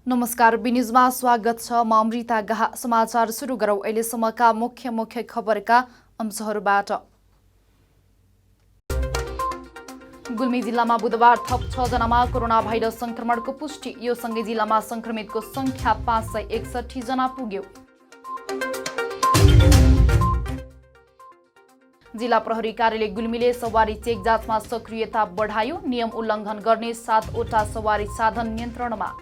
नमस्कार, बिन्युजमा स्वागत छ। म अमृता गाहा। समाचार सुरु गरौँ। अहिलेसम्मका मुख्य खबरका अंशहरूबाट। गुल्मी जिल्लामा बुधबार थप 6 जनामा कोरोना भाइरस संक्रमणको पुष्टि। यो सँगै जिल्लामा संक्रमितको संख्या 561 जना पुग्यो। जिल्ला प्रहरी कार्यालय गुल्मीले सवारी चेक जाँचमा सक्रियता बढायो। नियम उल्लङ्घन गर्ने 7वटा सवारी साधन नियन्त्रणमा।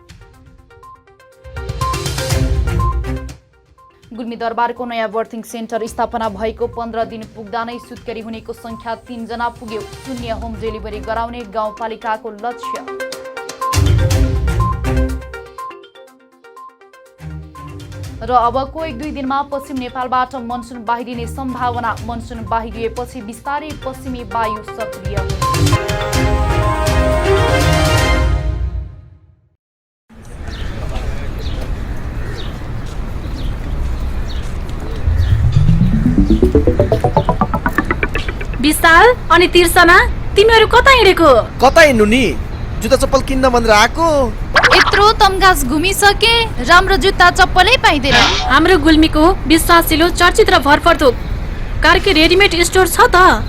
गुल्मी दरबारको नयाँ बर्थिङ सेन्टर स्थापना भएको 15 दिन पुग्दा नै सुत्केरी हुनेको संख्या 3 जना पुग्यो। शून्य होम डेलिभरी गराउने गाउँपालिकाको लक्ष्य। र अबको 1-2 दिनमा पश्चिम नेपालबाट मनसुन बाहिरिने सम्भावना। मनसुन बाहिरिएपछि बिस्तारै पश्चिमी वायु सक्रिय हुन्छ। विशाल अनि तिर्सना, तिमीहरू कता हिँडेको? कता हिँड्नु नि? जुत्ता चप्पल किन्न भनेर आएको। यत्रो तमघास घुमिसके, राम्रो जुत्ता चप्पलै पाइँदैन। हाम्रो गुल्मीको विश्वासिलो चर्चित र भरपर्दो कार्की रेडिमेड स्टोर छ त।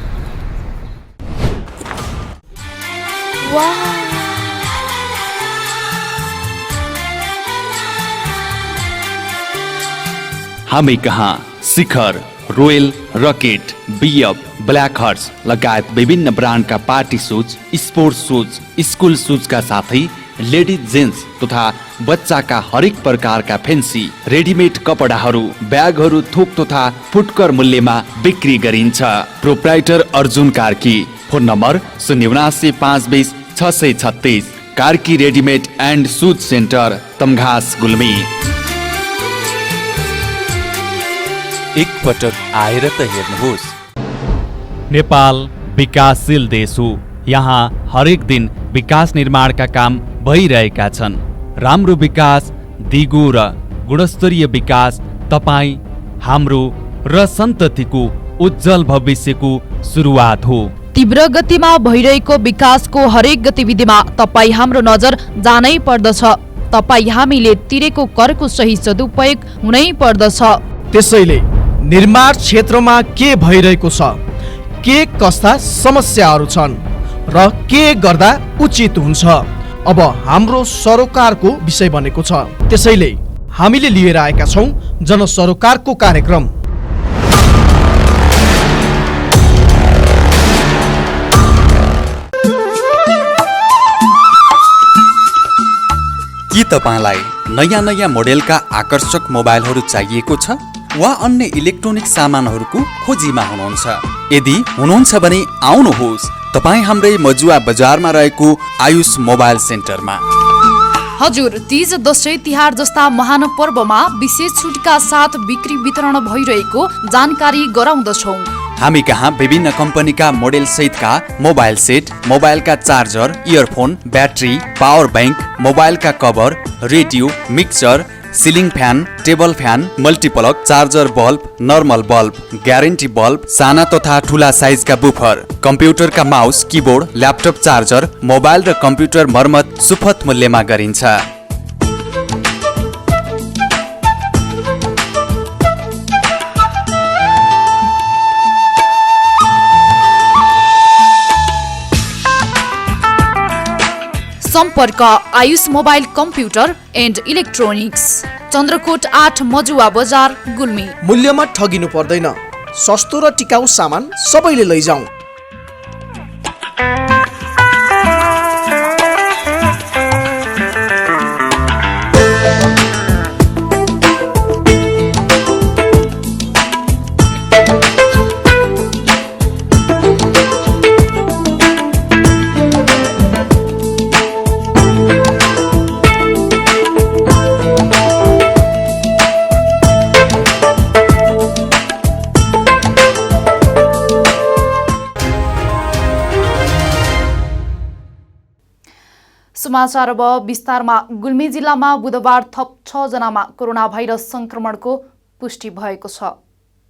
हामी कहाँ Shikhar, royal, rocket, BF, black horse लगायत विभिन्न ब्रान्डका party shoes, sports shoes, school सुजका साथै लेडिज जेन्ट्स तथा बच्चाका हरेक प्रकारका फेन्सी रेडिमेड कपडाहरू, ब्यागहरू थोक तथा फुटकर मूल्यमा बिक्री गरिन्छ। Proprietor Arjun Karki. Phone number 079 520 636। Karki readymade and shoes centre, Tamghas, Gulmi. एकपटक आएर त हेर्नुहोस्। नेपाल विकासशील देश हो। यहाँ हरेक दिन विकास निर्माणका काम भइरहेका छन्। राम्रो विकास, दिगो र गुणस्तरीय विकास तपाईँ, हाम्रो र सन्ततिको उज्जवल भविष्यको सुरुवात हो। तीव्र गतिमा भइरहेको विकासको हरेक गतिविधिमा तपाईँ हाम्रो नजर जानै पर्दछ। तपाईँ हामीले तिरेको करको सही सदुपयोग हुनै पर्दछ। त्यसैले निर्माण क्षेत्रमा के भइरहेको छ, के कस्ता समस्याहरू छन् र के गर्दा उचित हुन्छ, अब हाम्रो सरोकारको विषय बनेको छ। त्यसैले हामीले लिएर आएका छौँ जनसरोकारको कार्यक्रम। के तपाईँलाई नयाँ मोडेलका आकर्षक मोबाइलहरू चाहिएको छ वा अन्य इलेक्ट्रोनिक सामानहरूको खोजीमा हुनुहुन्छ? यदि हुनुहुन्छ भने आउनुहोस् तपाईँ हाम्रै मजुवा बजारमा रहेको आयुष मोबाइल सेन्टरमा। हजुर, तीज, दशैं, तिहार जस्ता महान पर्वमा विशेष छुटका साथ बिक्री वितरण भइरहेको जानकारी गराउँदछौँ। हामी कहाँ विभिन्न कम्पनीका मोडेल सहितका मोबाइल सेट, मोबाइलका charger, earphone, battery, power bank, मोबाइलका cover, radio, mixer, ceiling fan, table fan, multiplug, charger bulb, normal bulb, guarantee bulb, साना तथा ठुला साइजका बुफर, कम्प्युटरका mouse, keyboard, laptop charger, mobile र कम्प्युटर मर्मत सुपथ मूल्यमा गरिन्छ। सम्पर्क Ayush mobile computer and electronics, Chandrakot 8, Majuwa बजार, गुल्मी। मूल्यमा ठगिनु पर्दैन। सस्तो र टिकाउ सामान सबैले लैजाउँ। समाचार अब विस्तारमा। गुल्मी जिल्लामा बुधबार थप 6 जनामा कोरोना भाइरस संक्रमणको पुष्टि भएको छ।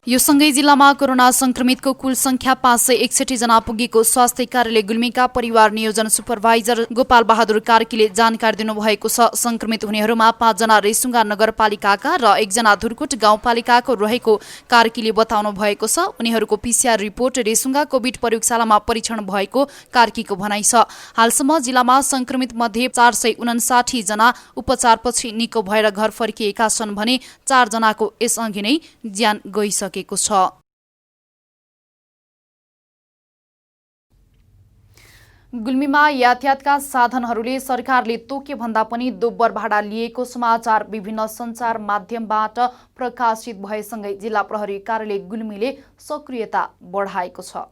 यो सँगै जिल्लामा कोरोना संक्रमितको कुल संख्या 561 जना पुगेको स्वास्थ्य कार्यालय गुल्मीका परिवार नियोजन सुपरभाइजर गोपाल बहादुर कार्कीले जानकारी दिनुभएको छ। संक्रमित हुनेहरूमा 5 जना रेसुङ्गा नगरपालिकाका र 1 जना धुर्कोट गाउँपालिकाको रहेको कार्कीले बताउनु भएको छ। उनीहरूको PCR रिपोर्ट रेसुङ्गा कोभिड प्रयोगशालामा परीक्षण भएको कार्कीको भनाइ छ। हालसम्म जिल्लामा संक्रमित मध्ये 459 जना उपचारपछि निको भएर घर फर्किएका छन् भने 4 जनाको यसअघि नै ज्यान गइसक्यो। गुल्मीमा यातायातका साधनहरूले सरकारले तोके भन्दा पनि दोब्बर भाडा लिएको समाचार विभिन्न सञ्चार माध्यमबाट प्रकाशित भएसँगै जिल्ला प्रहरी कार्यालय गुल्मीले सक्रियता बढाएको छ।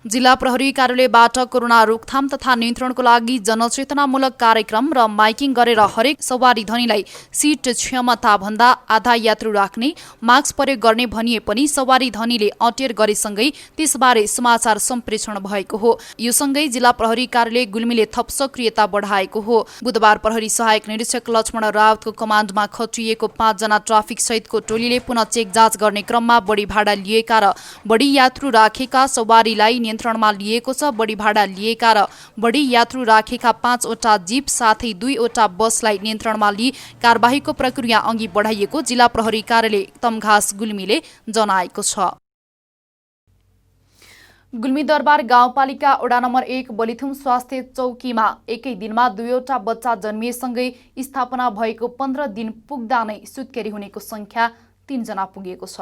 जिल्ला प्रहरी कार्यालयबाट कोरोना रोकथाम तथा नियन्त्रणको लागि जनचेतनामूलक कार्यक्रम र माइकिङ गरेर हरेक सवारी धनीलाई सीट क्षमता भन्दा आधा यात्रु राख्ने, मास्क प्रयोग गर्ने भनिए पनि सवारी धनीले अटेर गरेसँगै त्यसबारे समाचार सम्प्रेषण भएको हो। यो सँगै जिल्ला प्रहरी कार्यालय गुल्मीले थप सक्रियता बढाएको हो। बुधबार प्रहरी सहायक निरीक्षक लक्ष्मण रावतको कमान्डमा खटिएको 5 जना ट्राफिक सहितको टोलीले पुनः चेक जाँच गर्ने क्रममा बढी भाडा लिएका र बढी यात्रु राखेका सवारीलाई नियन्त्रणमा लिएको छ। बढी भाडा लिएका र बढी यात्रु राखेका 5 वटा जीप साथै 2 वटा बसलाई नियन्त्रणमा लिई कारबाहीको प्रक्रिया अघि बढाइएको जिल्ला प्रहरी कार्यालय तमघास गुल्मीले जनाएको छ। गुल्मी दरबार गाउँपालिका वडा नम्बर 1 बलिथुम स्वास्थ्य चौकीमा एकै दिनमा 2 वटा बच्चा जन्मिएसँगै स्थापना भएको 15 दिन पुग्दा नै सुत्केरी हुनेको संख्या 3 जना पुगेको छ।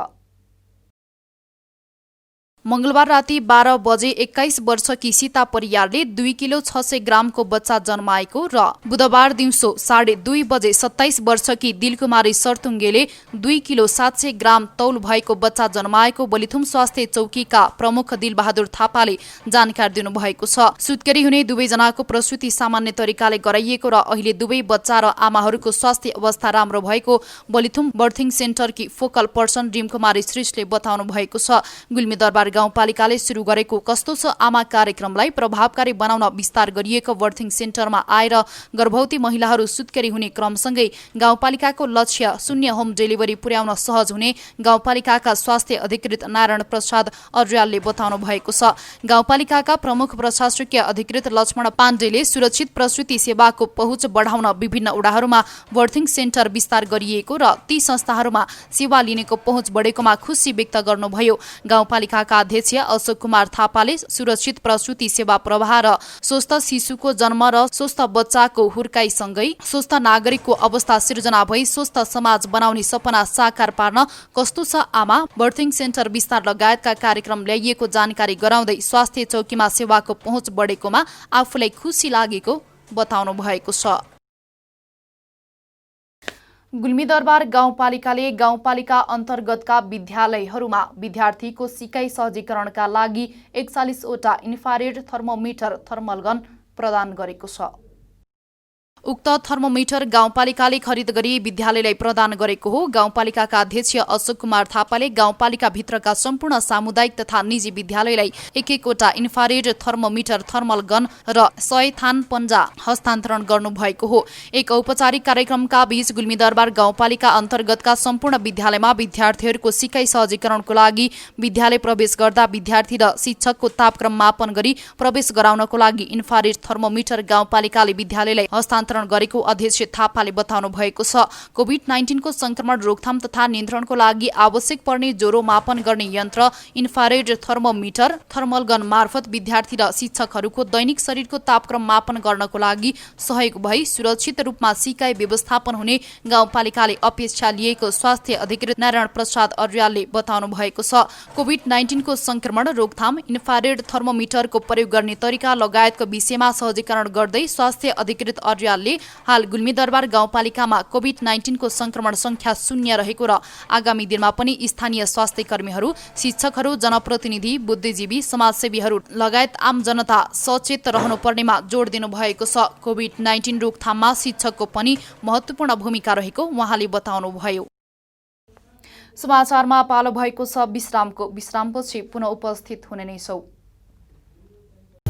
मंगलबार राति 12 बजे 21 वर्षकी सीता परियारले 2 किलो 600 ग्रामको बच्चा जन्माएको र बुधबार दिउँसो 2:30 बजे 27 वर्षकी दिलकुमारी सर्तुङ्गेले 2 किलो 700 ग्राम तौल भएको बच्चा जन्माएको बलिथुम स्वास्थ्य चौकीका प्रमुख दिलबहादुर थापाले जानकारी दिनुभएको छ। सुत्केरी हुने दुवैजनाको प्रसुति सामान्य तरिकाले गराइएको र अहिले दुवै बच्चा र आमाहरूको स्वास्थ्य अवस्था राम्रो भएको बलिथुम बर्थिङ सेन्टरकी फोकल पर्सन डिमकुमारी श्रेष्ठले बताउनु भएको छ। गुल्मी दरबार गाउँपालिकाले सुरु गरेको कस्तो छ आमा कार्यक्रमलाई प्रभावकारी बनाउन विस्तार गरिएको बर्थिङ सेन्टरमा आएर गर्भवती महिलाहरू सुत्केरी हुने क्रमसँगै गाउँपालिकाको लक्ष्य शून्य होम डेलिभरी पुर्याउन सहज हुने गाउँपालिकाका स्वास्थ्य अधिकृत नारायण प्रसाद अर्यालले बताउनु भएको छ। गाउँपालिकाका प्रमुख प्रशासकीय अधिकृत लक्ष्मण पाण्डेले सुरक्षित प्रसुति सेवाको पहुँच बढाउन विभिन्न वडाहरूमा बर्थिङ सेन्टर विस्तार गरिएको र ती संस्थाहरूमा सेवा लिनेको पहुँच बढेकोमा खुशी व्यक्त गर्नुभयो। गाउँपालिकाका अध्यक्ष अशोक कुमार थापाले सुरक्षित प्रसुति सेवा प्रवाह र स्वस्थ शिशुको जन्म र स्वस्थ बच्चाको हुर्काइसँगै स्वस्थ नागरिकको अवस्था सिर्जना भई स्वस्थ समाज बनाउने सपना साकार पार्न कस्तो छ आमा बर्थिङ सेन्टर विस्तार लगायतका कार्यक्रम ल्याइएको जानकारी गराउँदै स्वास्थ्य चौकीमा सेवाको पहुँच बढेकोमा आफूलाई खुसी लागेको बताउनु भएको छ। गुल्मी दरबार गाउँपालिकाले गाउँपालिका अन्तर्गतका विद्यालयहरूमा विद्यार्थीको सिकाइ सहजीकरणका लागि 41 वटा इन्फ्रारेड थर्मोमिटर थर्मल गन प्रदान गरेको छ। उक्त थर्मोमिटर गाउँपालिकाले खरिद गरी विद्यालयलाई प्रदान गरेको हो। गाउँपालिकाका अध्यक्ष अशोक कुमार थापाले गाउँपालिका भित्रका सम्पूर्ण सामुदायिक तथा निजी विद्यालयलाई 1-1 वटा इन्फ्रारेड थर्मोमिटर थर्मल गन र 100 थान पन्जा हस्तान्तरण गर्नुभएको हो। एक औपचारिक कार्यक्रमका बीच गुल्मी दरबार गाउँपालिका अन्तर्गतका सम्पूर्ण विद्यालयमा विद्यार्थीहरूको सिकाइ सहजीकरणको लागि विद्यालय प्रवेश गर्दा विद्यार्थी र शिक्षकको तापक्रम मापन गरी प्रवेश गराउनको लागि इन्फ्रारेड थर्मोमिटर गाउँपालिकाले विद्यालयलाई हस्तान्तरण गरेको अध्यक्ष थापाले बताउनु भएको छ। कोभिड-19 को संक्रमण रोकथाम तथा नियन्त्रणको लागि आवश्यक पर्ने ज्वरो मापन गर्ने यन्त्र इन्फ्रारेड थर्मोमिटर थर्मल गन मार्फत विद्यार्थी र शिक्षकहरूको दैनिक शरीरको तापक्रम मापन गर्नको लागि सहयोग भई सुरक्षित रूपमा सिकाइ व्यवस्थापन हुने गाउँपालिकाले अपेक्षा लिएको स्वास्थ्य अधिकृत नारायण प्रसाद अर्यालले बताउनु भएको छ। कोभिड-19 को संक्रमण रोकथाम इन्फ्रारेड थर्मोमिटरको प्रयोग गर्ने तरिका लगायतको विषयमा सहजीकरण गर्दै स्वास्थ्य अधिकृत अर्याल हाल गुल्मी दरबार गाउँपालिकामा कोभिड-19 को संक्रमण संख्या 0 रहेको र आगामी दिनमा पनि स्थानीय स्वास्थ्य कर्मीहरू, शिक्षकहरू, जनप्रतिनिधि, बुद्धिजीवी, समाजसेवीहरू लगायत आम जनता सचेत रहनुपर्नेमा जोड दिनु भएको छ। कोभिड-19 रोकथाममा शिक्षकको पनि महत्त्वपूर्ण भूमिका रहेको उहाँले बताउनुभयो। समाचारमा पालो भएको छ विश्रामको। विश्रामपछि पुनः उपस्थित हुने नै छौं।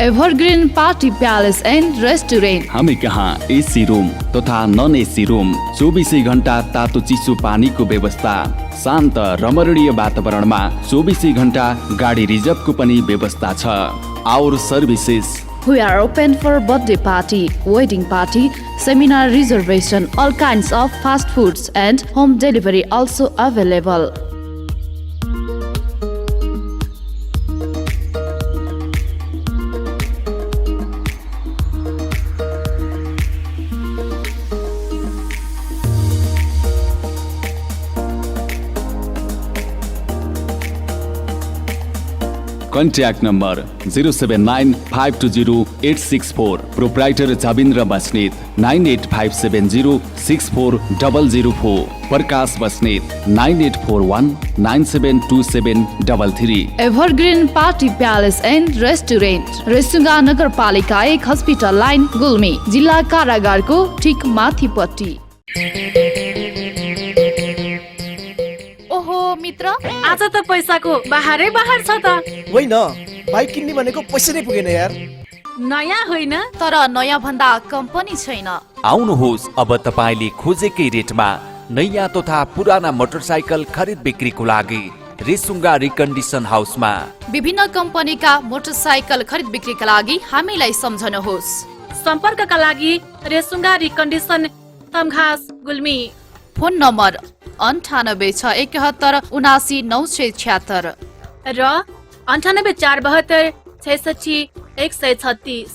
Evergreen party palace and restaurant. हामी कहाँ एसी रुम तथा नन एसी रुम, 24 घण्टा तातो चिसो पानीको व्यवस्था, शान्त रमणीय वातावरणमा 24 घण्टा गाडी रिजर्भको पनि व्यवस्था छ। Our services We are open for birthday party, wedding party, seminar reservation, all kinds of fast foods and home delivery also available. Contact number 0795208664, proprietor Jabindra Basnet 9857064004, Prakash Basnet 9841972733। Evergreen party palace and restaurant, Resunga नगरपालिका 1 हस्पिटल लाइन गुल्मी, जिल्ला कारागारको ठिक माथिपट्टि। ओहो मित्र, आज त पैसाको बाहरै बाहर छ त। होइन, बाइक किन्ने भनेको पैसा नै पुगेन यार। नयाँ होइन तर नयाँ भन्दा कम्पनी छैन। आउनुहोस्, अब तपाईँले खोजेकै रेटमा नयाँ तथा पुराना मोटरसाइकल खरिद बिक्रीको लागि रेसुङ्गा रिकन्डिसन हाउसमा। विभिन्न कम्पनीका मोटरसाइकल खरिद बिक्रीका लागि हामीलाई सम्झनुहोस्। सम्पर्कका लागि Resunga recondition Tamghas Gulmi. Phone number 9861719976 र 9847266136।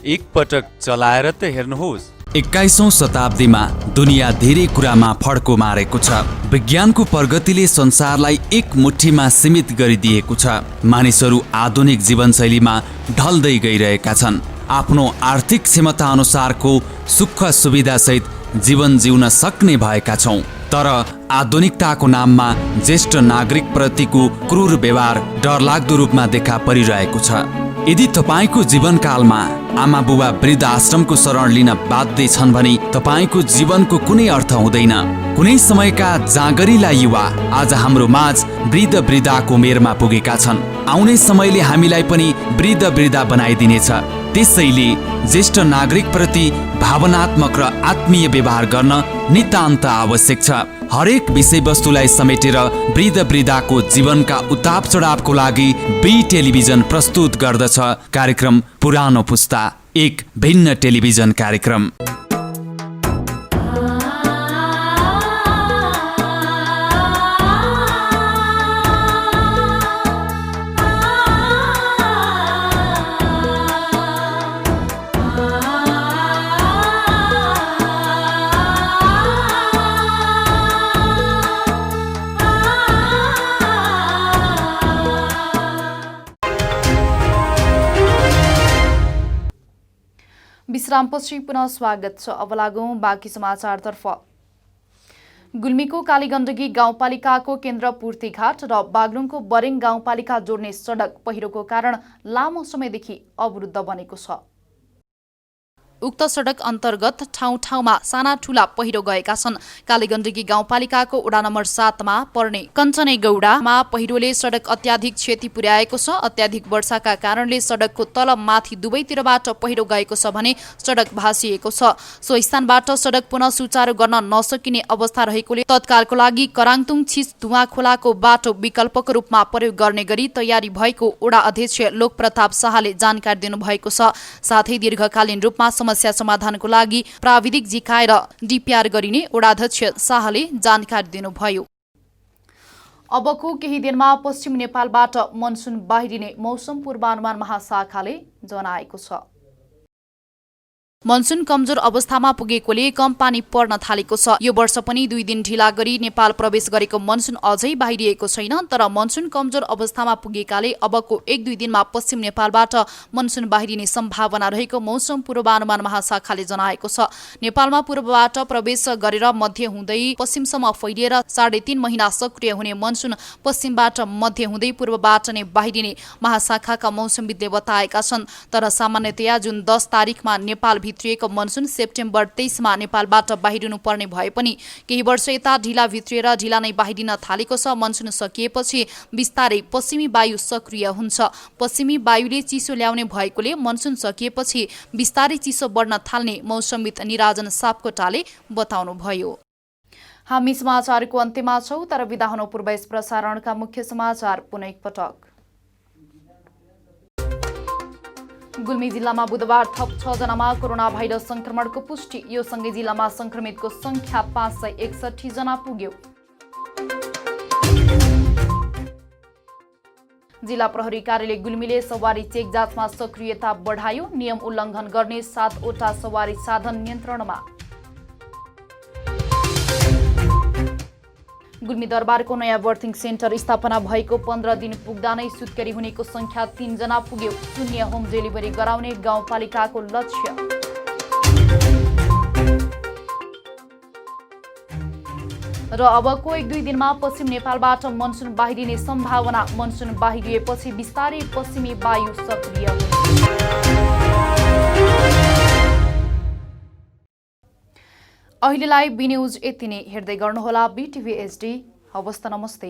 एक पटक चलाएर त हेर्नुहोस्। 21औं शताब्दीमा दुनियाँ धेरै कुरामा फड्को मारेको छ। विज्ञानको प्रगतिले संसारलाई एक मुठीमा सीमित गरिदिएको छ। मानिसहरू आधुनिक जीवनशैलीमा ढल्दै गइरहेका छन्। आफ्नो आर्थिक क्षमता अनुसारको सुख सुविधा सहित जीवन जिउन सक्ने भएका छौं। तर आधुनिकताको नाममा ज्येष्ठ नागरिक प्रतिको क्रूर व्यवहार डरलाग्दो रूपमा देखा परिरहेको छ। यदि तपाईँको जीवनकालमा आमा बुबा वृद्ध आश्रमको शरण लिन बाध्य छन् भने तपाईँको जीवनको कुनै अर्थ हुँदैन। कुनै समयका जाँगरिला युवा आज हाम्रो माझ वृद्ध वृद्धाको उमेरमा पुगेका छन्। आउने समयले हामीलाई पनि वृद्ध वृद्धा बनाइदिनेछ। त्यसैले ज्येष्ठ नागरिक प्रति भावनात्मक र आत्मीय व्यवहार गर्न नितान्त आवश्यक छ। हरेक विषयवस्तुलाई समेटेर वृद्ध वृद्धाको जीवनका उताप चढावको लागि बी टेलिभिजन प्रस्तुत गर्दछ कार्यक्रम पुरानो पुस्ता, एक भिन्न टेलिभिजन कार्यक्रम। विश्रामपछि पुनः स्वागत छ। अब लागौं बाँकी समाचारतर्फ। गुल्मीको कालीगण्डकी गाउँपालिकाको केन्द्र पूर्तिघाट र बागलुङको बरेङ गाउँपालिका जोड्ने सडक पहिरोको कारण लामो समयदेखि अवरुद्ध बनेको छ। उक्त सडक अन्तर्गत ठाउँ ठाउँमा साना ठूला पहिरो गएका छन्। कालीगण्डकी गाउँपालिकाको वडा नम्बर 7 मा पर्ने कञ्चनेगौडामा पहिरोले सडक अत्याधिक क्षति पुर्याएको छ। अत्याधिक वर्षाका कारणले सडकको तल माथि दुवैतिरबाट पहिरो गएको छ भने सडक भासिएको छ। सो स्थानबाट सडक पुनः सुचारू गर्न नसकिने अवस्था रहेकोले तत्कालको लागि कराङतुङ छिस धुवा खोलाको बाटो विकल्पको रूपमा प्रयोग गर्ने गरी तयारी भएको वडा अध्यक्ष लोकप्रताप शाहले जानकारी दिनुभएको छ। साथै दीर्घकालीन रूपमा समस्या समाधानको लागि प्राविधिक जिकाएर डिपिआर गरिने वडाध्यक्ष शाहले जानकारी दिनुभयो। अबको केही दिनमा पश्चिम नेपालबाट मनसुन बाहिरिने मौसम पूर्वानुमान महाशाखाले जनाएको छ। मनसुन कमजोर अवस्थामा पुगेकोले कम पानी पर्न थालेको छ। यो वर्ष पनि 2 दिन ढिला गरी नेपाल प्रवेश गरेको मनसुन अझै बाहिरिएको छैन। तर मनसुन कमजोर अवस्थामा पुगेकाले अबको 1-2 दिनमा पश्चिम नेपालबाट मनसुन बाहिरिने सम्भावना रहेको मौसम पूर्वानुमान महाशाखाले जनाएको छ। नेपालमा पूर्वबाट प्रवेश गरेर मध्य हुँदै पश्चिमसम्म फैलिएर 3.5 महिना सक्रिय हुने मनसुन पश्चिमबाट मध्य हुँदै पूर्वबाट नै बाहिरिने महाशाखाका मौसमविदले बताएका छन्। तर सामान्यतया जुन 10 तारिखमा नेपाल भित्रिएको मनसुन सेप्टेम्बर 23मा नेपालबाट बाहिरिनु पर्ने भए पनि केही वर्ष यता ढिला भित्रिएर ढिला नै बाहिरिन थालेको छ। मनसुन सकिएपछि बिस्तारै पश्चिमी वायु सक्रिय हुन्छ। पश्चिमी वायुले चिसो ल्याउने भएकोले मनसुन सकिएपछि बिस्तारै चिसो बढ्न थाल्ने मौसमविद निराजन सापकोटाले बताउनुभयो। हामी समाचारको अन्त्यमा छौं, तर बिदा हुनु पूर्व यस प्रसारणका मुख्य समाचार पुनः एकपटक। गुल्मी जिल्लामा बुधबार थप 6 जनामा कोरोना भाइरस संक्रमणको पुष्टि। यो सँगै जिल्लामा संक्रमितको संख्या 561 जना पुग्यो। जिल्ला प्रहरी कार्यालय गुल्मीले सवारी चेक जाँचमा सक्रियता बढायो। नियम उल्लङ्घन गर्ने 7 वटा सवारी साधन नियन्त्रणमा। गुल्मी दरबारको नयाँ बर्थिङ सेन्टर स्थापना भएको 15 दिन पुग्दा नै सुत्केरी हुनेको संख्या 3 जना पुग्यो। शून्य होम डेलिभरी गराउने गाउँपालिकाको लक्ष्य। र अबको 1-2 दिनमा पश्चिम नेपालबाट मनसुन बाहिरिने सम्भावना। मनसुन बाहिरिएपछि बिस्तारै पश्चिमी वायु सक्रिय हुन्छ। अहिलेलाई बी न्यूज यति नै। हेर्दै गर्नुहोला BTV HD। हवस् त नमस्ते।